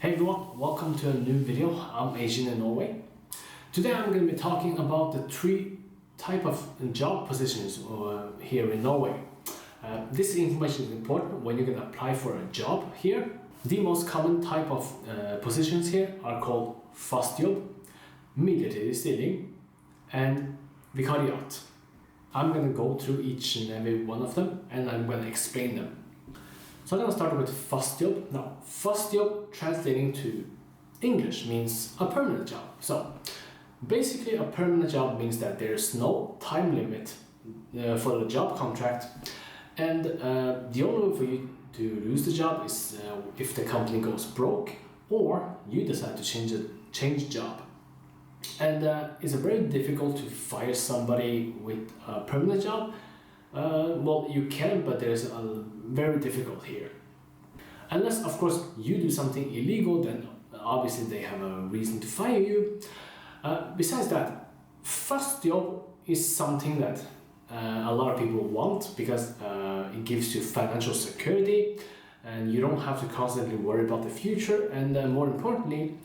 Hey everyone, welcome to a new video. I'm Asian in Norway. Today I'm going to be talking about the three type of job positions here in Norway. This information is important when you're going to apply for a job here. The most common type of positions here are called fast jobb, Mildertidig stilling, and vikariat. I'm going to go through each and every one of them and I'm going to explain them. So I'm going to start with fast jobb. Now, fast jobb translating to English means a permanent job. So basically a permanent job means that there's no time limit for the job contract, and the only way for you to lose the job is if the company goes broke or you decide to change job. And it's very difficult to fire somebody with a permanent job. Well, you can, but there's a very difficult here. Unless, of course, you do something illegal, then obviously they have a reason to fire you. Besides that, fast job is something that a lot of people want because it gives you financial security and you don't have to constantly worry about the future. And more importantly,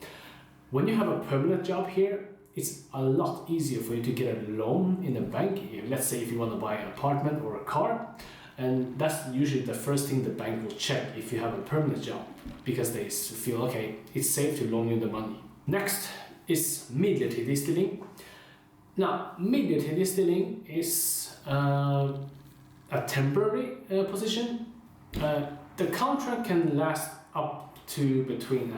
when you have a permanent job here, it's a lot easier for you to get a loan in the bank. Let's say if you want to buy an apartment or a car, and that's usually the first thing the bank will check if you have a permanent job, because they feel, okay, it's safe to loan you the money. Next is Mildertidig stilling. Now, Mildertidig stilling is a temporary position. The contract can last up to between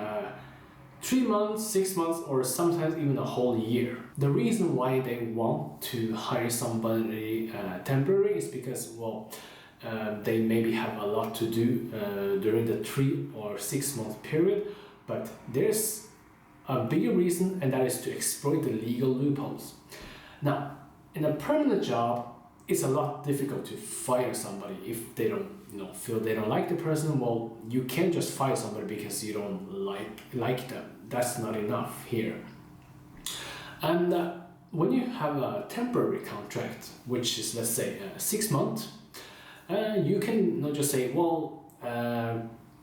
3 months, 6 months, or sometimes even a whole year. The reason why they want to hire somebody temporary is because, well, they maybe have a lot to do during the 3 or 6 month period, but there's a bigger reason, and that is to exploit the legal loopholes. Now, in a permanent job, it's a lot difficult to fire somebody if they don't, feel they don't like the person. Well, you can't just fire somebody because you don't like them. That's not enough here. And when you have a temporary contract, which is, let's say, 6 months, you can not just say, well,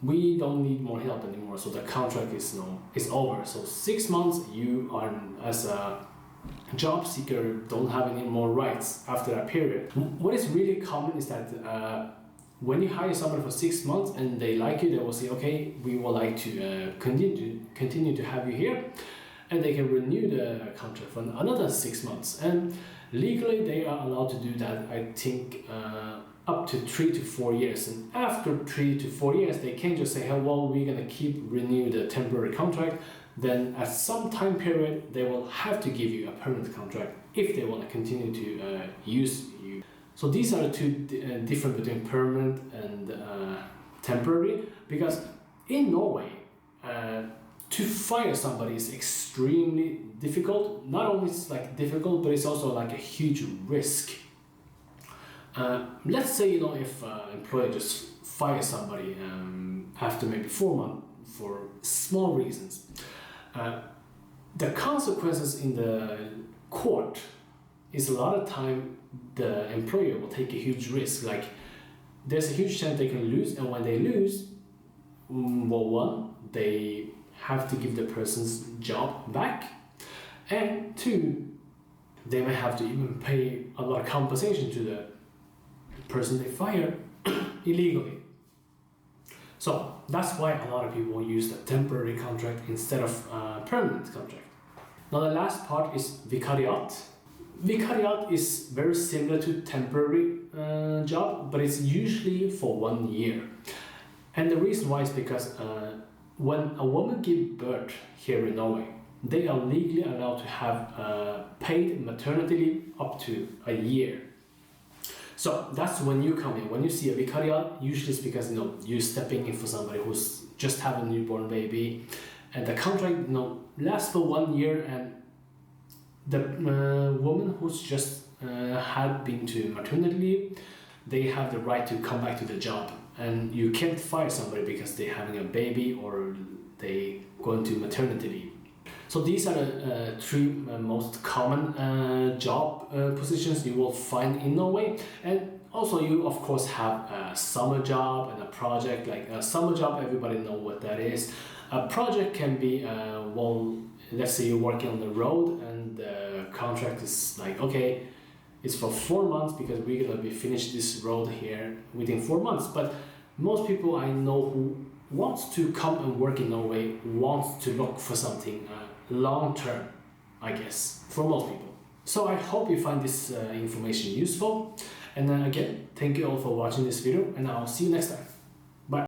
we don't need more help anymore, so the contract is over. So 6 months, you are, as a job seeker, don't have any more rights after that period. What is really common is that when you hire someone for 6 months and they like you, they will say, okay, we would like to continue to have you here, and they can renew the contract for another 6 months. And legally, they are allowed to do that, I think, up to 3 to 4 years. And after 3 to 4 years, they can't just say, hey, well, we're gonna keep renew the temporary contract. Then at some time period, they will have to give you a permanent contract if they want to continue to use you. So these are the two different between permanent and temporary, because in Norway, to fire somebody is extremely difficult. Not only is it difficult, but it's also like a huge risk. Let's say, if an employer just fires somebody after maybe 4 months for small reasons, the consequences in the court is a lot of time the employer will take a huge risk. Like, there's a huge chance they can lose, and when they lose, well, one, they have to give the person's job back, and two, they may have to even pay a lot of compensation to the person they fired illegally. So that's why a lot of people use the temporary contract instead of permanent contract. Now the last part is vikariat. Vikariat is very similar to temporary job, but it's usually for 1 year. And the reason why is because when a woman gives birth here in Norway, they are legally allowed to have paid maternity leave up to a year. So that's when you come in. When you see a vikariat, usually it's because you're stepping in for somebody who's just had a newborn baby, and the contract lasts for 1 year, and the woman who's just had been to maternity leave, they have the right to come back to the job, and you can't fire somebody because they're having a baby or they go into maternity leave. So these are the three most common job positions you will find in Norway. And also you of course have a summer job and a project. Like a summer job, everybody know what that is. A project can be, well, let's say you're working on the road and the contract is like, okay, it's for 4 months because we're gonna be finished this road here within 4 months. But most people I know who wants to come and work in Norway wants to look for something long term, I guess, for most people. So I hope you find this information useful. And then again, thank you all for watching this video, and I'll see you next time.